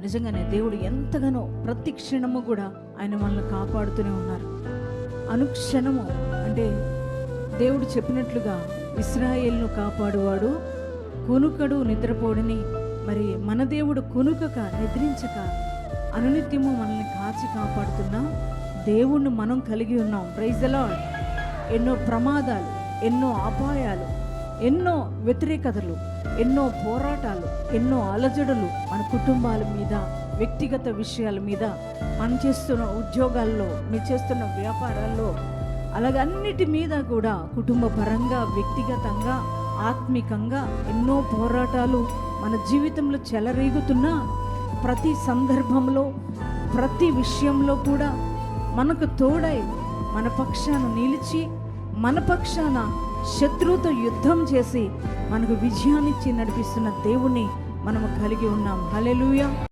నిజంగానే దేవుడు ఎంతగానో ప్రతి క్షణము కూడా ఆయన మనల్ని కాపాడుతూనే ఉన్నారు. అనుక్షణము అంటే దేవుడు చెప్పినట్లుగా ఇశ్రాయేలును కాపాడువాడు కునుకడు నిద్రపోడని. మరి మన దేవుడు కునుకక నిద్రించక అనునిత్యము మనల్ని కాచి కాపాడుతున్న దేవుణ్ణి మనం కలిగి ఉన్నాం. Praise the lord. ఎన్నో ప్రమాదాలు, ఎన్నో అపాయాలు, ఎన్నో వ్యతిరేకతలు, ఎన్నో పోరాటాలు, ఎన్నో అలజడులు మన కుటుంబాల మీద, వ్యక్తిగత విషయాల మీద, మనం చేస్తున్న ఉద్యోగాల్లో, మీరు చేస్తున్న వ్యాపారాల్లో, అలాగే అన్నిటి మీద కూడా కుటుంబ పరంగా, వ్యక్తిగతంగా, ఆత్మికంగా ఎన్నో పోరాటాలు మన జీవితంలో చెలరేగుతున్నా ప్రతి సందర్భంలో, ప్రతి విషయంలో కూడా మనకు తోడై మన పక్షాన నిలిచి, మన పక్షాన శత్రువుతో యుద్ధం చేసి మనకు విజయాన్నిచ్చి నడిపిస్తున్న దేవుణ్ణి మనము కలిగి ఉన్నాం. హల్లెలూయా.